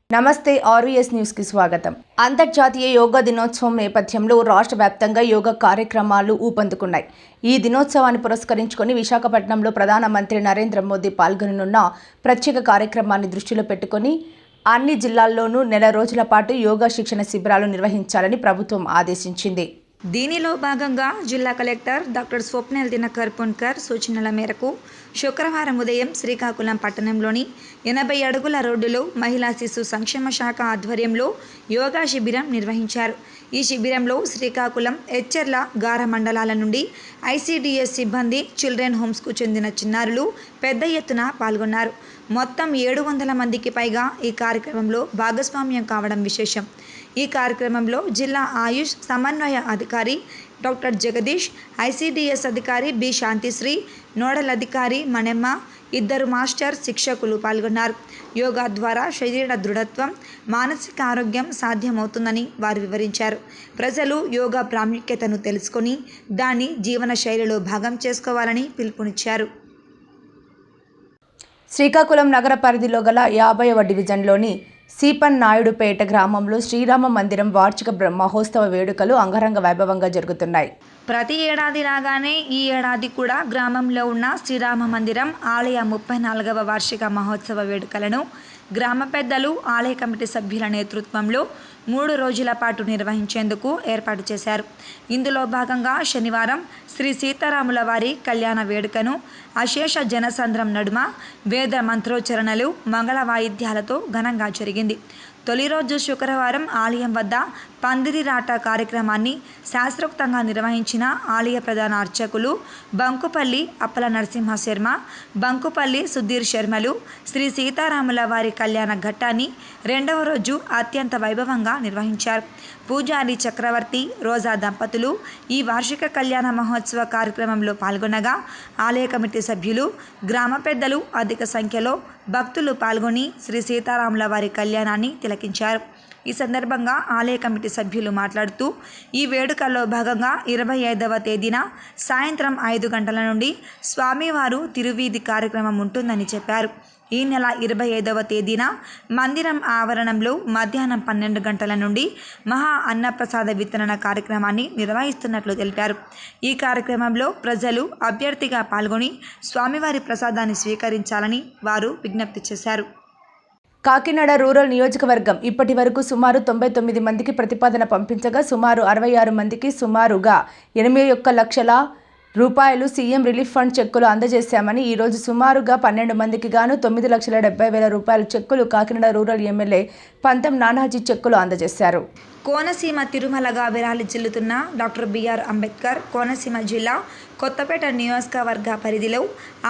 నమస్తే RVS news కి స్వాగతం. అంతర్జాతీయ యోగా దినోత్సవం నేపథ్యంలో రాష్ట్ర వ్యాప్తంగా యోగా కార్యక్రమాలు ఊపందుకున్నాయి. ఈ దినోత్సవాన్ని పురస్కరించుకొని విశాఖపట్నంలో ప్రధానమంత్రి నరేంద్ర మోదీ పాల్గొననున్న ప్రత్యేక కార్యక్రమాన్ని దృష్టిలో పెట్టుకొని అన్ని జిల్లాల్లోనూ నెల రోజుల పాటు యోగా శిక్షణ శిబిరాలు నిర్వహించాలని ప్రభుత్వం ఆదేశించింది. దీనిలో భాగంగా జిల్లా కలెక్టర్ డాక్టర్ స్వప్నిల్ దినకర్ పున్కర్ సూచనల మేరకు శుక్రవారం ఉదయం శ్రీకాకుళం పట్టణంలోని 80 అడుగుల రోడ్డులో మహిళా శిశు సంక్షేమ శాఖ ఆధ్వర్యంలో యోగా శిబిరం నిర్వహించారు. ఈ శిబిరంలో శ్రీకాకుళం, ఎచ్చెర్ల, గార మండలాల నుండి ఐసీడీఎస్ సిబ్బంది, చిల్డ్రన్ హోమ్స్కు చెందిన చిన్నారులు పెద్ద ఎత్తున పాల్గొన్నారు. మొత్తం 700 మందికి పైగా ఈ కార్యక్రమంలో భాగస్వామ్యం కావడం విశేషం. ఈ కార్యక్రమంలో జిల్లా ఆయుష్ సమన్వయ అధికారి డాక్టర్ జగదీష్, ఐసీడీఎస్ అధికారి బి శాంతిశ్రీ, నోడల్ అధికారి మణెమ్మ, 2 మాస్టర్ శిక్షకులు పాల్గొన్నారు. యోగా ద్వారా శరీర దృఢత్వం, మానసిక ఆరోగ్యం సాధ్యమవుతుందని వారు వివరించారు. ప్రజలు యోగా ప్రాముఖ్యతను తెలుసుకొని దాన్ని జీవన శైలిలో భాగం చేసుకోవాలని పిలుపునిచ్చారు. శ్రీకాకుళం నగర పరిధిలో గల 50వ డివిజన్లోని సీపన్ నాయుడుపేట గ్రామంలో శ్రీరామ మందిరం వార్షిక బ్రహ్మోత్సవ వేడుకలు అంగరంగ వైభవంగా జరుగుతున్నాయి. ప్రతి ఏడాది లాగానే ఈ ఏడాది కూడా గ్రామంలో ఉన్న శ్రీరామ మందిరం ఆలయ 34వ వార్షిక మహోత్సవ వేడుకలను గ్రామ పెద్దలు, ఆలయ కమిటీ సభ్యుల నేతృత్వంలో 3 రోజుల పాటు నిర్వహించేందుకు ఏర్పాటు చేశారు. ఇందులో భాగంగా శనివారం శ్రీ సీతారాముల వారి కళ్యాణ వేడుకను అశేష జనసంద్రం నడుమ వేద మంత్రోచ్చరణలు, మంగళ వాయిద్యాలతో ఘనంగా జరిగింది. తొలి రోజు శుక్రవారం ఆలయం వద్ద పందిరిరాట కార్యక్రమాన్ని శాస్త్రోక్తంగా నిర్వహించిన ఆలయ ప్రధాన అర్చకులు బంకుపల్లి అప్పల నరసింహ శర్మ, బంకుపల్లి సుధీర్ శర్మలు శ్రీ సీతారాముల వారి కళ్యాణ ఘట్టాన్ని 2వ రోజు అత్యంత వైభవంగా నిర్వహించారు. పూజారి చక్రవర్తి, రోజా దంపతులు ఈ వార్షిక కళ్యాణ మహోత్సవ కార్యక్రమంలో పాల్గొనగా ఆలయ కమిటీ సభ్యులు, గ్రామ పెద్దలు అధిక సంఖ్యలో భక్తులు పాల్గొని శ్రీ సీతారాముల వారి కళ్యాణాన్ని తిలకించారు. ఈ సందర్భంగా ఆలయ కమిటీ సభ్యులు మాట్లాడుతూ ఈ వేడుకల్లో భాగంగా 25వ తేదీన సాయంత్రం 5 గంటల నుండి స్వామివారు తిరువీధి కార్యక్రమం ఉంటుందని చెప్పారు. ఈ నెల 25వ తేదీన మందిరం ఆవరణంలో మధ్యాహ్నం 12 గంటల నుండి మహా అన్నప్రసాద వితరణ కార్యక్రమాన్ని నిర్వహిస్తున్నట్లు తెలిపారు. ఈ కార్యక్రమంలో ప్రజలు అభ్యర్థిగా పాల్గొని స్వామివారి ప్రసాదాన్ని స్వీకరించాలని వారు విజ్ఞప్తి చేశారు. కాకినాడ రూరల్ నియోజకవర్గం ఇప్పటి వరకు సుమారు 99 మందికి ప్రతిపాదన పంపించగా సుమారు 66 మందికి సుమారుగా 81 లక్షల రూపాయలు సీఎం రిలీఫ్ ఫండ్ చెక్కులు అందజేశామని, ఈరోజు సుమారుగా 12 మందికి గాను 9,70,000 రూపాయల చెక్కులు కాకినాడ రూరల్ ఎమ్మెల్యే పంతం నానాజీ చెక్కులు అందజేశారు. కోనసీమ తిరుమలగా విరాళిల్లుతున్న డాక్టర్ బిఆర్ అంబేద్కర్ కోనసీమ జిల్లా కొత్తపేట నియోజకవర్గ పరిధిలో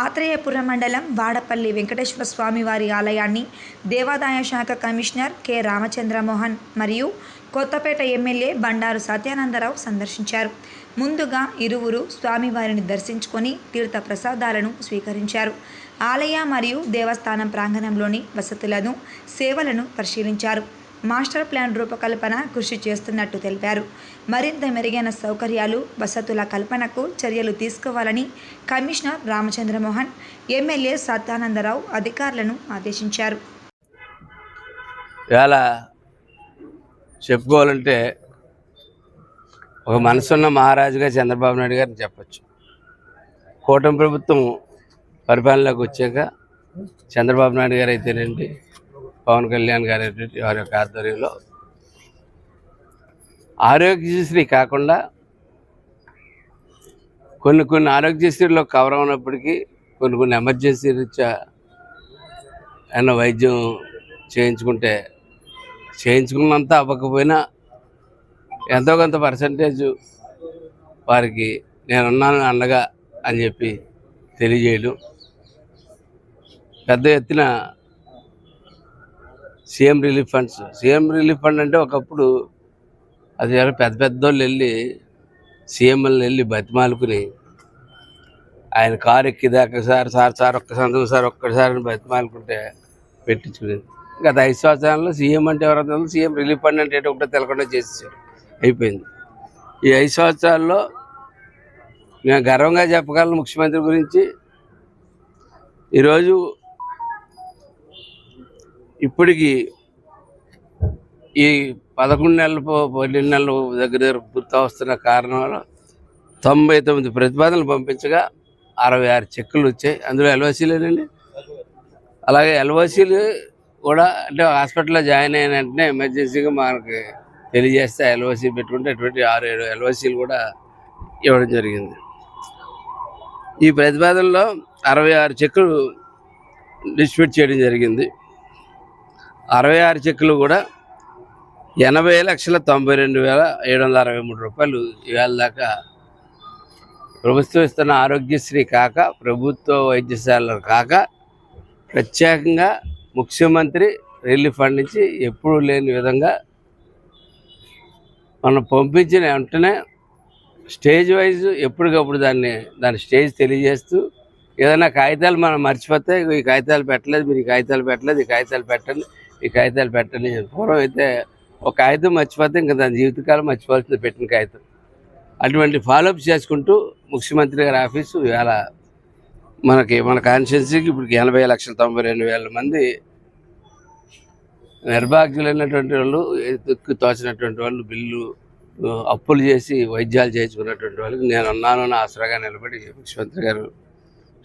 ఆత్రేయపురం మండలం వాడపల్లి వెంకటేశ్వర స్వామివారి ఆలయాన్ని దేవాదాయ శాఖ కమిషనర్ కె రామచంద్రమోహన్ మరియు కొత్తపేట ఎమ్మెల్యే బండారు సత్యానందరావు సందర్శించారు. ముందుగా ఇరువురు స్వామివారిని దర్శించుకొని తీర్థ ప్రసాదాలను స్వీకరించారు. ఆలయ మరియు దేవస్థానం ప్రాంగణంలోని వసతులను, సేవలను పరిశీలించారు. మాస్టర్ ప్లాన్ రూపకల్పన కృషి చేస్తున్నట్టు తెలిపారు. మరింత మెరుగైన సౌకర్యాలు, వసతుల కల్పనకు చర్యలు తీసుకోవాలని కమిషనర్ రామచంద్రమోహన్, ఎమ్మెల్యే సత్యానందరావు అధికారులను ఆదేశించారు. ఇలా చెప్పుకోవాలంటే ఒక మనసున్న మహారాజుగా చంద్రబాబు నాయుడు గారిని చెప్పచ్చు. కూటమి ప్రభుత్వం పరిపాలనలోకి వచ్చాక చంద్రబాబు నాయుడు గారు అయితేనండి, పవన్ కళ్యాణ్ గారు వారి యొక్క ఆధ్వర్యంలో ఆరోగ్యశ్రీ కాకుండా కొన్ని ఆరోగ్యశ్రీలో కవర్ అవునప్పటికీ కొన్ని ఎమర్జెన్సీ రీత్యా ఏమైనా వైద్యం చేయించుకున్నంత అవ్వకపోయినా ఎంతో కొంత పర్సంటేజ్ వారికి నేనున్నాను అండగా అని చెప్పి తెలియజేయడం, పెద్ద ఎత్తున సీఎం రిలీఫ్ ఫండ్ అంటే ఒకప్పుడు అది పెద్దోళ్ళు వెళ్ళి సీఎంఎల్ని వెళ్ళి బతిమాలుకుని ఆయన కారు ఎక్కిదాకా సార్ ఒక్క సంతకం సార్ ఒక్కసారి బతిమాలుకుంటే పెట్టించుకునేది. గత 5 సంవత్సరాల్లో సీఎం అంటే ఎవరో తెలియదు, సీఎం రిలీఫ్ ఫండ్ అంటే ఏంటో ఒకటో తెలకుండా చేసేసాడు, అయిపోయింది. ఈ 5 సంవత్సరాల్లో నేను గర్వంగా చెప్పగలను ముఖ్యమంత్రి గురించి. ఈరోజు ఇప్పటికి ఈ 11 నెలలు 12 నెలలు దగ్గర పూర్తి వస్తున్న కారణంలో 99 ప్రతిపాదనలు పంపించగా 66 చెక్కులు వచ్చాయి. అందులో ఎల్ఓసీలేనండి. అలాగే ఎల్ఓసీలు కూడా అంటే హాస్పిటల్లో జాయిన్ అయిన వెంటనే ఎమర్జెన్సీగా మనకి తెలియజేస్తే ఎల్ఓసీ పెట్టుకుంటే అటువంటి 6-7 ఎల్ఓసీలు కూడా ఇవ్వడం జరిగింది. ఈ ప్రతిపాదనలో 66 చెక్కులు డిస్ట్రిబ్యూట్ చేయడం జరిగింది. 66 చెక్కులు కూడా 80,92,763 రూపాయలు ఇవాళ దాకా ప్రభుత్వం ఇస్తున్న ఆరోగ్యశ్రీ కాక, ప్రభుత్వ వైద్యశాలలు కాక, ప్రత్యేకంగా ముఖ్యమంత్రి రిలీఫ్ ఫండ్ నుంచి ఎప్పుడూ లేని విధంగా మనం పంపించిన వెంటనే స్టేజ్ వైజ్ ఎప్పటికప్పుడు దాని స్టేజ్ తెలియజేస్తూ, ఏదైనా కాగితాలు మనం మర్చిపోతే ఈ కాగితాలు పెట్టలేదు, మీరు ఈ కాగితాలు పెట్టలేదు, ఈ కాగితాలు పెట్టండి, ఈ కాగితాలు పెట్టండి. పూర్వం అయితే ఒక కాగితం మర్చిపోతే ఇంకా దాని జీవితకాలం మర్చిపోవాల్సింది పెట్టిన కాగితం. అటువంటి ఫాలోఅప్ చేసుకుంటూ ముఖ్యమంత్రి గారి ఆఫీసు ఇవాళ మన కాన్స్టిట్యున్సీకి ఇప్పుడు 80,92,000 మంది నిర్భాగ్యులైనటువంటి వాళ్ళు, ఎత్తుక్కు తోచినటువంటి వాళ్ళు, బిల్లు అప్పులు చేసి వైద్యాలు చేయించుకున్నటువంటి వాళ్ళకి నేను ఉన్నాను అని ఆసరాగా నిలబడి ముఖ్యమంత్రి గారు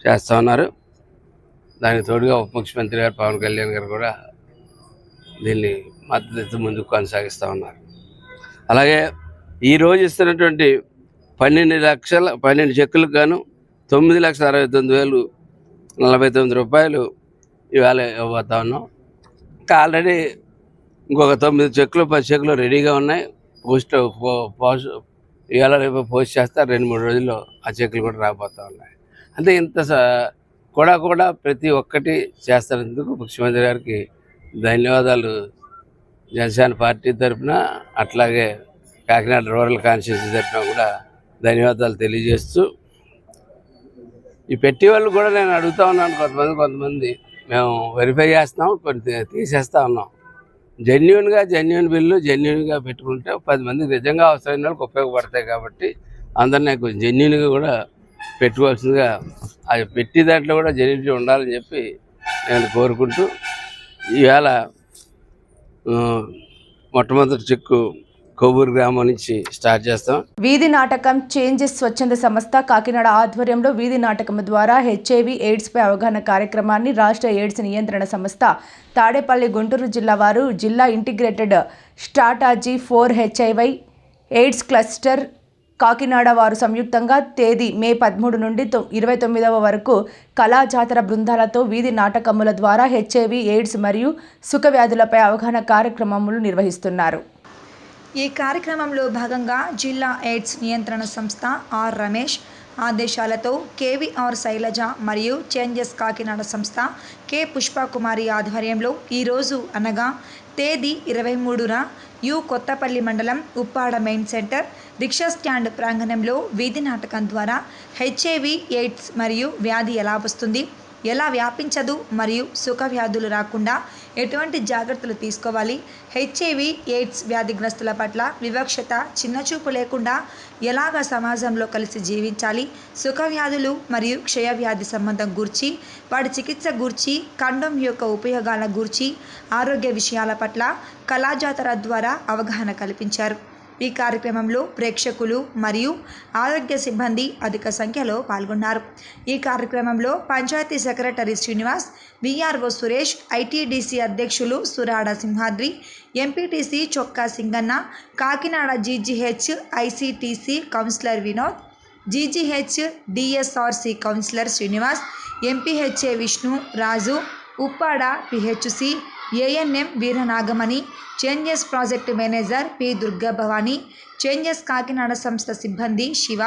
చేస్తూ ఉన్నారు. దానికి తోడుగా ఉప ముఖ్యమంత్రి గారు పవన్ కళ్యాణ్ గారు కూడా దీన్ని మద్దతు ముందుకు కొనసాగిస్తూ ఉన్నారు. అలాగే ఈరోజు ఇస్తున్నటువంటి 12 చెక్కులకు గాను 9,69,049 రూపాయలు ఇవాళ ఇవ్వబోతా ఉన్నాం. ఇంకా ఆల్రెడీ ఇంకొక 9 చెక్కులు 10 చెక్కులు రెడీగా ఉన్నాయి. పోస్ట్ ఇవాళ రేపు పోస్ట్ చేస్తారు. 2-3 రోజుల్లో ఆ చెక్కులు కూడా రాబోతూ ఉన్నాయి. అంటే ఇంత కూడా ప్రతి ఒక్కటి చేస్తున్నందుకు ముఖ్యమంత్రి గారికి ధన్యవాదాలు జనసేన పార్టీ తరఫున, అట్లాగే కాకినాడ రూరల్ కాన్స్టిట్యూన్సీ తరఫున కూడా ధన్యవాదాలు తెలియజేస్తూ, ఈ పెట్టి వాళ్ళు కూడా నేను అడుగుతూ ఉన్నాను. కొంతమంది మేము వెరిఫై చేస్తాం, కొన్ని తీసేస్తూ ఉన్నాం. జెన్యున్ బిల్లు జెన్యున్గా పెట్టుకుంటే 10 మందికి నిజంగా అవసరమైన వాళ్ళకి ఉపయోగపడతాయి. కాబట్టి అందరినీ కొంచెం జెన్యున్గా కూడా పెట్టుకోవాల్సిందిగా, అది పెట్టి దాంట్లో కూడా జెన్యునిటీ ఉండాలని చెప్పి నేను కోరుకుంటూ, ఈవేళ మొట్టమొదటి చెక్కు కొవ్వూరు గ్రామం నుంచి స్టార్ట్ చేస్తాం. వీధి నాటకం చేంజెస్ స్వచ్ఛంద సంస్థ కాకినాడ ఆధ్వర్యంలో వీధి నాటకం ద్వారా హెచ్ఐవి ఎయిడ్స్పై అవగాహన కార్యక్రమాన్ని రాష్ట్ర ఎయిడ్స్ నియంత్రణ సంస్థ తాడేపల్లి గుంటూరు జిల్లా వారు జిల్లా integrated strategy for HIV AIDS cluster Kakinada వారు సంయుక్తంగా తేదీ మే 13 నుండి 29 వరకు కళాజాతర బృందాలతో వీధి నాటకముల ద్వారా హెచ్ఐవి ఎయిడ్స్ మరియు సుఖ వ్యాధులపై అవగాహన కార్యక్రమములు నిర్వహిస్తున్నారు. ఈ కార్యక్రమంలో భాగంగా జిల్లా ఎయిడ్స్ నియంత్రణ సంస్థ ఆర్ రమేష్ ఆదేశాలతో కేవీఆర్ శైలజ మరియు చేంజెస్ కాకినాడ సంస్థ కె పుష్పకుమారి ఆధ్వర్యంలో ఈరోజు అనగా తేదీ 23న కొత్తపల్లి మండలం Uppada main centre rickshaw stand ప్రాంగణంలో వీధి నాటకం ద్వారా హెచ్ఐవి ఎయిడ్స్ మరియు వ్యాధి ఎలా వస్తుంది, ఎలా వ్యాపించదు మరియు సుఖ వ్యాధులు రాకుండా ఎటువంటి జాగ్రత్తలు తీసుకోవాలి, హెచ్ఐవి ఎయిడ్స్ వ్యాధిగ్రస్తుల పట్ల వివక్షత చిన్నచూపు లేకుండా ఎలాగ సమాజంలో కలిసి జీవించాలి, సుఖ వ్యాధులు మరియు క్షయవ్యాధి సంబంధం గూర్చి, వాటి చికిత్స గూర్చి, కండోమ్ యొక్క ఉపయోగాల గూర్చి, ఆరోగ్య విషయాల పట్ల కళాజాతర ద్వారా అవగాహన కల్పించారు. ఈ కార్యక్రమంలో ప్రేక్షకులు మరియు ఆరోగ్య సిబ్బంది అధిక సంఖ్యలో పాల్గొన్నారు. ఈ కార్యక్రమంలో panchayat secretary Srinivas, VRO Suresh, ITDC అధ్యక్షులు Surada Simhadri, MPTC Chokka Singanna, Kakinada GGH ICTC counsellor Vinod, GGH DSRC counsellor Srinivas, MPHA Vishnu Raju, Uppada PHC ANM Veeranagamani, changes project manager P Durga Bhavani, changes Kakinada సంస్థ సిబ్బంది శివ,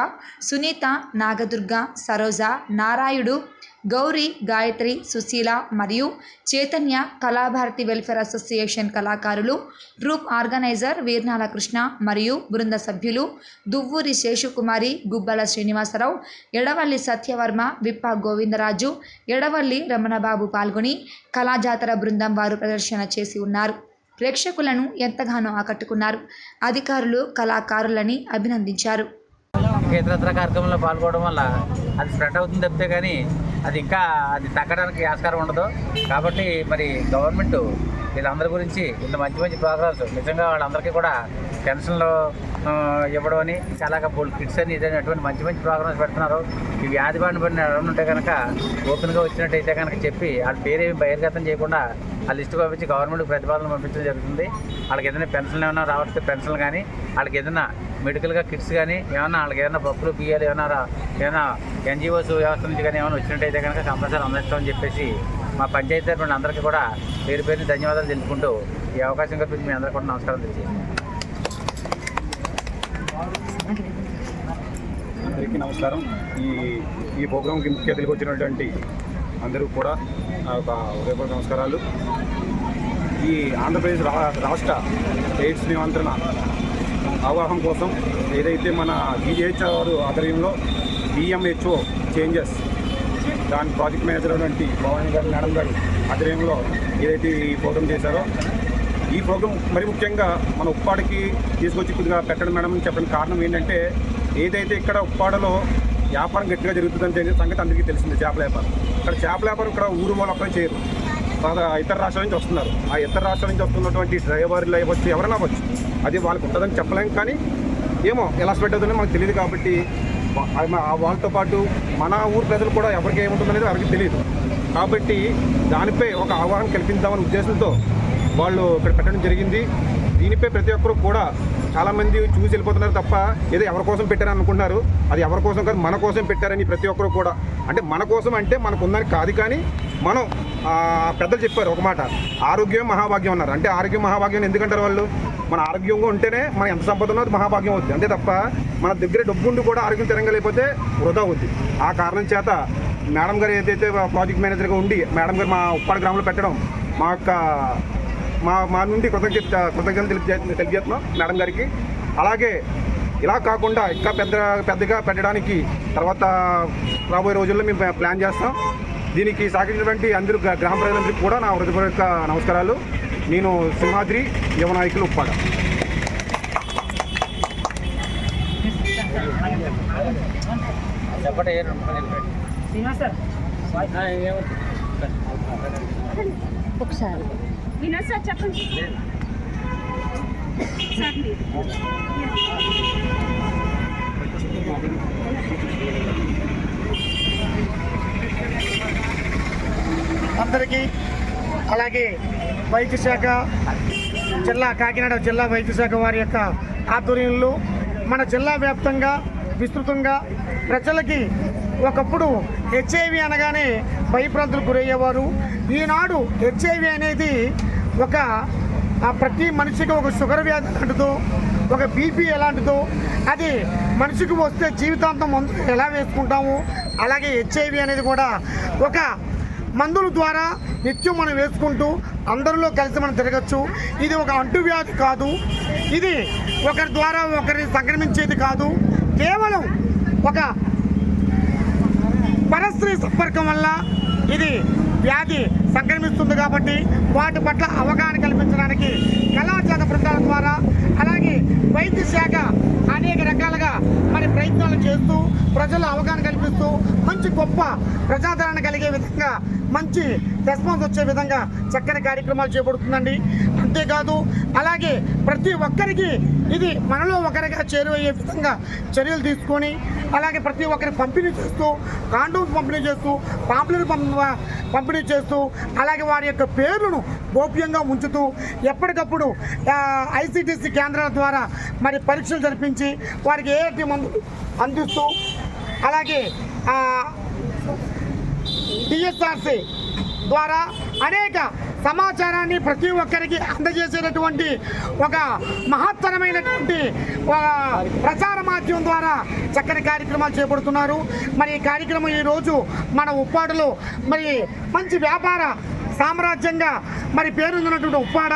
సునీత, నాగదుర్గ, సరోజ, నారాయుడు, గౌరీ, గాయత్రి, సుశీల మరియు చైతన్య కళాభారతి వెల్ఫేర్ అసోసియేషన్ కళాకారులు, ట్రూప్ ఆర్గనైజర్ వీర్నాల కృష్ణ మరియు బృంద సభ్యులు దువ్వూరి శేషుకుమారి, గుబ్బల శ్రీనివాసరావు, ఎడవల్లి సత్యవర్మ, విప్ప గోవిందరాజు, ఎడవల్లి రమణబాబు పాల్గొని కళాజాతర బృందం వారు ప్రదర్శన చేసి ఉన్నారు. ప్రేక్షకులను ఎంతగానో ఆకట్టుకున్నారు. అధికారులు కళాకారులని అభినందించారు. ఇతరత్ర కార్యక్రమంలో పాల్గొనడం వల్ల అది స్ప్రెడ్ అవుతుంది తప్పితే కానీ అది తగ్గడానికి ఆస్కారం ఉండదు. కాబట్టి మరి గవర్నమెంట్ వీళ్ళందరి గురించి ఇంత మంచి మంచి ప్రోగ్రామ్స్ నిజంగా వాళ్ళందరికీ కూడా పెన్షన్లు ఇవ్వడం అని అలాగే కిట్స్ అని ఇదని అటువంటి మంచి మంచి ప్రోగ్రామ్స్ పెడుతున్నారు. ఈ వ్యాధి బారిన పడిన ఎవరైనా ఉంటే కనుక ఓపెన్గా వచ్చినట్టయితే కనుక చెప్పి వాళ్ళ పేరేమి బహిర్గతం చేయకుండా ఆ లిస్టు పంపించి గవర్నమెంట్కి ప్రతిపాదనలు పంపించడం జరుగుతుంది. వాళ్ళకి ఏదైనా పెన్షన్లు ఏమైనా రావచ్చు పెన్షన్లు కానీ, వాళ్ళకి ఏదైనా మెడికల్గా కిట్స్ కానీ ఏమైనా వాళ్ళకి ఏమైనా పప్పులు బియ్యాలు ఏమైనా ఎన్జిఓస్ వ్యవస్థ నుంచి కానీ ఏమైనా వచ్చినట్టయితే కనుక కంపల్సరీ అందిస్తామని చెప్పేసి మా పంచాయతీ తరఫున అందరికీ కూడా పేరు పేరుని ధన్యవాదాలు తెలుపుకుంటూ ఈ అవకాశం కల్పించి మీ అందరికీ కూడా నమస్కారం తెలియజేయండి. అందరికీ నమస్కారం. ఈ ప్రోగ్రాంకి ముఖ్య అతిథికి వచ్చినటువంటి అందరూ కూడా హృదయపూర్వక నమస్కారాలు. ఈ ఆంధ్రప్రదేశ్ రాష్ట్ర ఎయిడ్స్ నియంత్రణ అవగాహన కోసం ఏదైతే మన BHR ఆధ్వర్యంలో BMHO చేంజెస్ దాని ప్రాజెక్ట్ మేనేజర్ అయినటువంటి భవానీ గారు మేడం గారు ఆధ్వర్యంలో ఏదైతే ఈ ప్రోగ్రాం చేశారో ఈ ప్రోగ్రాం మరి ముఖ్యంగా మన ఉప్పాడకి తీసుకొచ్చి కొద్దిగా పెట్టడం మేడం అని చెప్పడానికి కారణం ఏంటంటే ఏదైతే ఇక్కడ ఉప్పాడలో వ్యాపారం గట్టిగా జరుగుతుందని సంగతి అందరికీ తెలిసింది. చేపల వ్యాపారం ఇక్కడ ఇక్కడ ఊరు వాళ్ళు అప్పుడే చేయరు, ఇతర రాష్ట్రాల నుంచి వస్తున్నారు. ఆ ఇతర రాష్ట్రాల నుంచి వస్తున్నటువంటి డ్రైవర్లు అవ్వచ్చు ఎవరైనా అవ్వచ్చు, అది వాళ్ళకి ఉంటుందని చెప్పలేం. కానీ ఏమో ఎలా స్ప్రెడ్ అవుతుందో మనకు తెలియదు. కాబట్టి వాళ్ళతో పాటు మన ఊరు ప్రజలు కూడా ఎవరికి ఏముంటుందనేది ఎవరికి తెలియదు. కాబట్టి దానిపై ఒక అవగాహన కల్పించామనే ఉద్దేశంతో వాళ్ళు ఇక్కడ పెట్టడం జరిగింది. దీనిపై ప్రతి ఒక్కరు కూడా చాలామంది చూసి వెళ్ళిపోతున్నారు తప్ప ఏదో ఎవరి కోసం పెట్టారని అనుకుంటున్నారు. అది ఎవరి కోసం కాదు, మన కోసం పెట్టారని ప్రతి ఒక్కరు కూడా. అంటే మన కోసం అంటే మనకుందని కాదు, కానీ మనం పెద్దలు చెప్పారు ఒక మాట, ఆరోగ్యం మహాభాగ్యం అన్నారు. అంటే ఆరోగ్యం మహాభాగ్యం ఎందుకంటారు వాళ్ళు? మన ఆరోగ్యంగా ఉంటేనే మన ఎంత సంపద ఉన్నది మహాభాగ్యం అవుతుంది. అంతే తప్ప మన దగ్గర డబ్బుండి కూడా ఆరోగ్యం తిరగలేకపోతే వృధా అవుద్ది. ఆ కారణం చేత మేడం గారు ఏదైతే ప్రాజెక్ట్ మేనేజర్గా ఉండి మేడం గారు మా ఉప్పాడ గ్రామంలో పెట్టడం మా నుండి కృతజ్ఞతలు తెలియజేస్తున్నాం మేడం గారికి. అలాగే ఇలా కాకుండా ఇంకా పెద్దగా పెట్టడానికి తర్వాత రాబోయే రోజుల్లో మేము ప్లాన్ చేస్తాం. దీనికి సహకరించినటువంటి అందరూ గ్రామ ప్రజలందరికీ కూడా నా హృదయపూర్వక నమస్కారాలు. నేను సింహాద్రి యువ నాయకులు ఉప్పాడ. ఒకసారి వినోద్ సార్ చెప్పండి సార్. అందరికీ అలాగే వైద్య శాఖ కాకినాడ జిల్లా వైద్య శాఖ వారి యొక్క ఆధ్వర్యంలో మన జిల్లా వ్యాప్తంగా విస్తృతంగా ప్రజలకి ఒకప్పుడు HIV అనగానే భయభ్రాంతులకు గురయ్యేవారు. ఈనాడు HIV అనేది ప్రతి మనిషికి ఒక షుగర్ వ్యాధి లాంటిదో, ఒక BP ఎలాంటిదో, అది మనిషికి వస్తే జీవితాంతం మందులు ఎలా వేసుకుంటాము, అలాగే HIV అనేది కూడా ఒక మందుల ద్వారా నిత్యం మనం వేసుకుంటూ అందరిలో కలిసి మనం తిరగచ్చు. ఇది ఒక అంటువ్యాధి కాదు, ఇది ఒకరి ద్వారా ఒకరిని సంక్రమించేది కాదు. కేవలం ఒక పరస్త్రీ సంపర్కం వల్ల ఇది వ్యాధి సంక్రమిస్తుంది. కాబట్టి వాటి పట్ల అవగాహన కల్పించడానికి కళాజాత బృందాల ద్వారా అలాగే వైద్య శాఖ అనేక రకాలుగా మరి ప్రయత్నాలు చేస్తూ ప్రజలు అవగాహన కల్పిస్తూ మంచి గొప్ప ప్రజాదరణ కలిగే విధంగా మంచి రెస్పాన్స్ వచ్చే విధంగా చక్కని కార్యక్రమాలు చేపడుతుందండి. అంతేకాదు అలాగే ప్రతి ఒక్కరికి ఇది మనలో ఒకరిగా చేరువయ్యే విధంగా చర్యలు తీసుకొని అలాగే ప్రతి ఒక్కరికి పంపిణీ చేస్తూ కాండోమ్స్ పంపిణీ చేస్తూ పాంప్లెట్ పంపిణీ చేస్తూ అలాగే వారి యొక్క పేర్లను గోప్యంగా ఉంచుతూ ఎప్పటికప్పుడు ICTC కేంద్రాల ద్వారా మరి పరీక్షలు జరిపించి వారికి ART మందులు అందిస్తూ అలాగే DSRC ద్వారా అనేక సమాచారాన్ని ప్రతి ఒక్కరికి అందజేసేటటువంటి ఒక మహత్తరమైనటువంటి ప్రచార మాధ్యమం ద్వారా చక్కని కార్యక్రమాలు చేపడుతున్నారు. మరి ఈ కార్యక్రమం ఈరోజు మన ఉప్పాడలో మరి మంచి వ్యాపార సామ్రాజ్యంగా మరి పేరున్నటువంటి ఉప్పాడ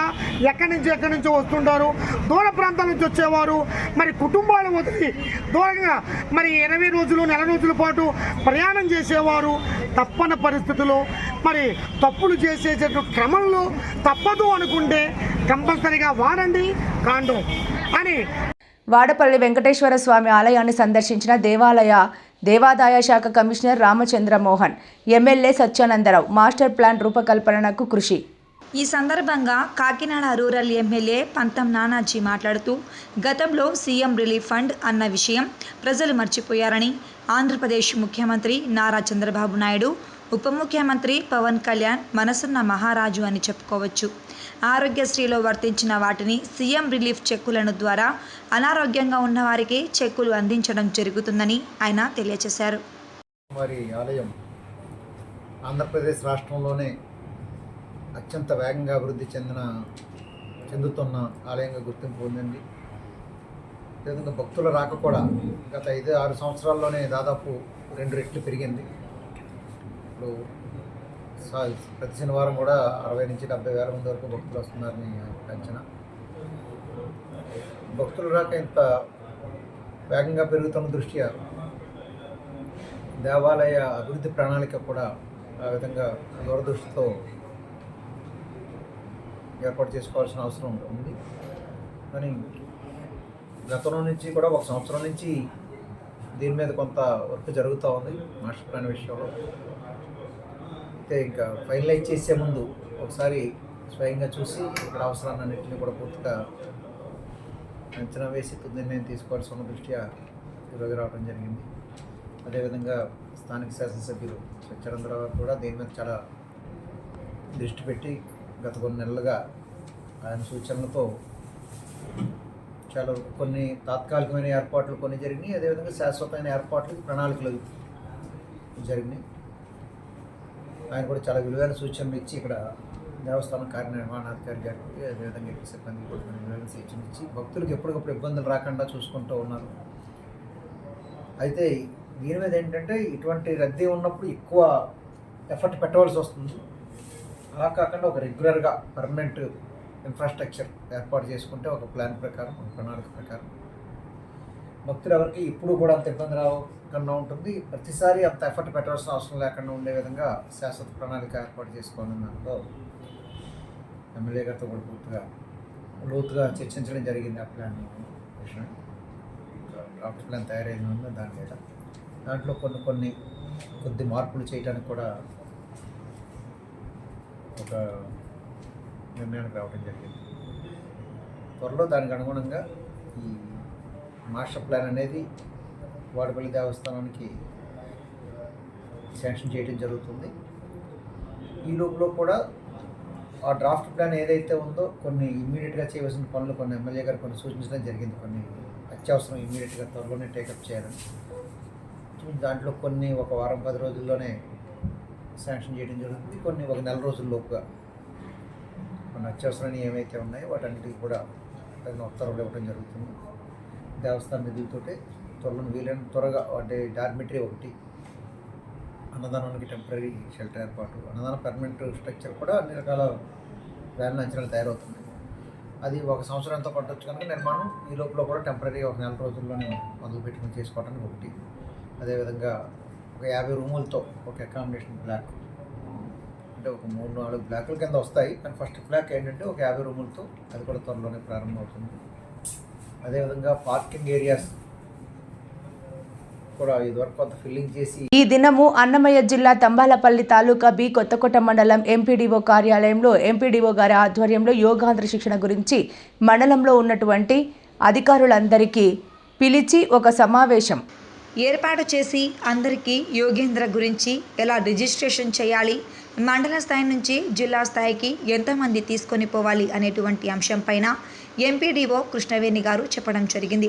ఎక్కడి నుంచో వస్తుంటారు. దూర ప్రాంతాల నుంచి వచ్చేవారు మరి కుటుంబాలు వదిలి దూరంగా మరి 20 రోజులు నెల రోజుల పాటు ప్రయాణం చేసేవారు తప్పని పరిస్థితుల్లో మరి తప్పులు చేసేటటువంటి క్రమంలో తప్పదు అనుకుంటే కంపల్సరీగా వాడండి కాండం అని వాడపల్లి వెంకటేశ్వర స్వామి ఆలయాన్ని సందర్శించిన దేవాదాయ శాఖ commissioner Ramachandra Mohan, MLA Satyananda Rao master plan రూపకల్పనకు కృషి. ఈ సందర్భంగా కాకినాడ రూరల్ ఎమ్మెల్యే పంతం నానాజీ మాట్లాడుతూ గతంలో సీఎం రిలీఫ్ ఫండ్ అన్న విషయం ప్రజలు మర్చిపోయారని, ఆంధ్రప్రదేశ్ ముఖ్యమంత్రి నారా చంద్రబాబు నాయుడు, ఉప ముఖ్యమంత్రి పవన్ కళ్యాణ్ మనసున్న మహారాజు అని చెప్పుకోవచ్చు. ఆరోగ్యశ్రీలో వర్తించిన వాటిని సీఎం రిలీఫ్ చెక్కులను ద్వారా అనారోగ్యంగా ఉన్న వారికి చెక్కులు అందించడం జరుగుతుందని ఆయన తెలియజేశారు. వారి ఆలయం ఆంధ్రప్రదేశ్ రాష్ట్రంలోనే అత్యంత వేగంగా అభివృద్ధి చెందుతున్న ఆలయంగా గుర్తింపు పొందింది. అదేవిధంగా భక్తుల రాక కూడా గత 5-6 సంవత్సరాల్లోనే దాదాపు 2 రెట్లు పెరిగింది. ఇప్పుడు ప్రతి శనివారం కూడా 60 నుంచి 70 వేల మంది వరకు భక్తులు వస్తున్నారని అంచనా. భక్తులు రాక ఇంత వేగంగా పెరుగుతున్న దృష్ట్యా దేవాలయ అభివృద్ధి ప్రణాళిక కూడా ఆ విధంగా దూరదృష్టితో ఏర్పాటు చేసుకోవాల్సిన అవసరం ఉంది. కానీ గతంలో నుంచి కూడా 1 సంవత్సరం నుంచి దీని మీద కొంత వర్క్ జరుగుతూ ఉంది మాస్టర్ ప్లాన్ విషయంలో. అయితే ఇంకా ఫైనలైజ్ చేసే ముందు ఒకసారి స్వయంగా చూసి ఇక్కడ అవసరాలన్నింటినీ కూడా పూర్తిగా అంచనా వేసి నిర్ణయం తీసుకోవాల్సి ఉన్న దృష్ట్యా ఈరోజు రావడం జరిగింది. అదేవిధంగా స్థానిక శాసనసభ్యులు సత్యానందరావు కూడా దీని మీద చాలా దృష్టి పెట్టి గత కొన్ని నెలలుగా ఆయన సూచనలతో చాలా కొన్ని తాత్కాలికమైన ఏర్పాట్లు కొన్ని జరిగినాయి. అదేవిధంగా శాశ్వతమైన ఏర్పాట్లకి ప్రణాళికలు జరిగినాయి. ఆయన కూడా చాలా విలువైన సూచనలు ఇచ్చి ఇక్కడ దేవస్థానం కార్యనిర్వహణాధికారి గారికి అదేవిధంగా ఇక్కడ సిబ్బంది కూడా విలువైన సూచనలు ఇచ్చి భక్తులకు ఎప్పటికప్పుడు ఇబ్బందులు రాకుండా చూసుకుంటూ ఉన్నారు. అయితే దీని మీద ఏంటంటే ఇటువంటి రద్దీ ఉన్నప్పుడు ఎక్కువ ఎఫర్ట్ పెట్టవలసి వస్తుంది. అలా కాకుండా ఒక రెగ్యులర్గా పర్మనెంట్ ఇన్ఫ్రాస్ట్రక్చర్ ఏర్పాటు చేసుకుంటే ఒక ప్లాన్ ప్రకారం ఒక ప్రణాళిక ప్రకారం భక్తులు ఎవరికి ఇప్పుడు కూడా అంత ఇబ్బంది రాకుండా ఉంటుంది. ప్రతిసారి అంత ఎఫర్ట్ పెట్టవలసిన అవసరం లేకుండా ఉండే విధంగా శాశ్వత ప్రణాళిక ఏర్పాటు చేసుకోవాలని దాంట్లో ఎమ్మెల్యే గారితో కూడా పూర్తిగా లోతుగా చర్చించడం జరిగింది. ఆ ప్లాన్ విషయం డ్రాఫ్ట్ ప్లాన్ తయారైంది దాని మీద. దాంట్లో కొద్ది మార్పులు చేయడానికి కూడా ఒక నిర్ణయానికి రావడం జరిగింది. త్వరలో దానికి అనుగుణంగా ఈ మాస్టర్ ప్లాన్ అనేది వాడపల్లి దేవస్థానానికి శాంక్షన్ చేయడం జరుగుతుంది. ఈ లోపల కూడా ఆ డ్రాఫ్ట్ ప్లాన్ ఏదైతే ఉందో కొన్ని ఇమ్మీడియట్గా చేయవలసిన పనులు కొన్ని ఎమ్మెల్యే గారు కొన్ని సూచించడం జరిగింది. కొన్ని అత్యవసరం ఇమ్మీడియట్గా త్వరలోనే టేకప్ చేయాలని. దాంట్లో కొన్ని ఒక వారం 10 రోజుల్లోనే శాంక్షన్ చేయడం జరుగుతుంది. కొన్ని ఒక నెల రోజుల్లోపుగా కొన్ని అత్యవసరాన్ని ఏవైతే ఉన్నాయో వాటన్నిటికీ కూడా తగిన ఉత్తర్వులు ఇవ్వడం జరుగుతుంది. దేవస్థాన నిధులతోటి వీలైన త్వరగా అంటే డార్మిటరీ ఒకటి, అన్నదానానికి టెంపరీ షెల్టర్ ఏర్పాటు, అన్నదాన పర్మనెంట్ స్ట్రక్చర్ కూడా అన్ని రకాల వేల అంచనాలు తయారవుతుంది. అది 1 సంవత్సరంతో పట్టవచ్చు కనుక నిర్మాణం ఈ లోపల కూడా టెంపరీ ఒక నెల రోజుల్లోనే మొదలు పెట్టుకుని చేసుకోవడానికి ఒకటి. అదేవిధంగా ఒక 50 రూములతో ఒక అకామిడేషన్ బ్లాక్, అంటే ఒక 3-4 బ్లాకుల కింద వస్తాయి. కానీ ఫస్ట్ బ్లాక్ ఏంటంటే ఒక 50 రూములతో అది కూడా త్వరలోనే ప్రారంభమవుతుంది. అదేవిధంగా పార్కింగ్ ఏరియాస్ కూడా ఇదివరకు కొంత ఫిల్లింగ్ చేసి ఈ దినము అన్నమయ్య జిల్లా తంబాలపల్లి తాలూకా బి కొత్తకోట మండలం ఎంపీడీఓ కార్యాలయంలో ఎంపీడీఓ గారి ఆధ్వర్యంలో యోగాంధ్ర శిక్షణ గురించి మండలంలో ఉన్నటువంటి అధికారులందరికీ పిలిచి ఒక సమావేశం ఏర్పాటు చేసి అందరికీ యోగేంద్ర గురించి ఎలా రిజిస్ట్రేషన్ చేయాలి, మండల స్థాయి నుంచి జిల్లా స్థాయికి ఎంతమంది తీసుకొని పోవాలి అనేటువంటి అంశంపైన ఎంపీడీఓ కృష్ణవేణి గారు చెప్పడం జరిగింది.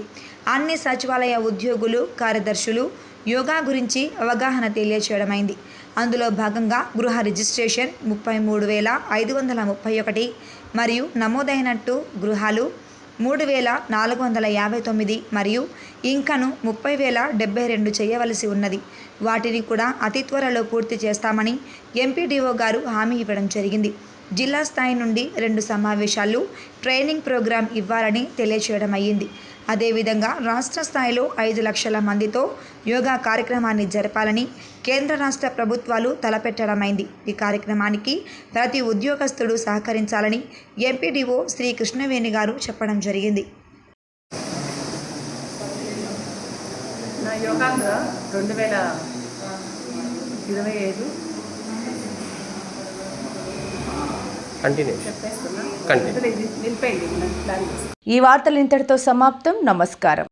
అన్ని సచివాలయ ఉద్యోగులు, కార్యదర్శులు యోగా గురించి అవగాహన తెలియచేయడమైంది. అందులో భాగంగా గృహ రిజిస్ట్రేషన్ 33,531 మరియు నమోదైనట్టు గృహాలు 3,459 మరియు ఇంకను 30,072 చేయవలసి ఉన్నది. వాటిని కూడా అతి త్వరలో పూర్తి చేస్తామని ఎంపీడీఓ గారు హామీ ఇవ్వడం జరిగింది. జిల్లా స్థాయి నుండి 2 సమావేశాలు ట్రైనింగ్ ప్రోగ్రాం ఇవ్వాలని తెలియచేయడం అయ్యింది. అదేవిధంగా రాష్ట్ర స్థాయిలో 5 లక్షల మందితో యోగా కార్యక్రమాన్ని జరపాలని కేంద్ర రాష్ట్ర ప్రభుత్వాలు తలపెట్టడమైంది. ఈ కార్యక్రమానికి ప్రతి ఉద్యోగస్తుడు సహకరించాలని ఎంపీడీఓ శ్రీ కృష్ణవేణి గారు చెప్పడం జరిగింది. నా యోగాంధ్ర 2025 చెప్పేస్తున్నా. నిలిపేయండి ప్లాన్. ఈ వార్తలు ఇంతటితో సమాప్తం. నమస్కారం.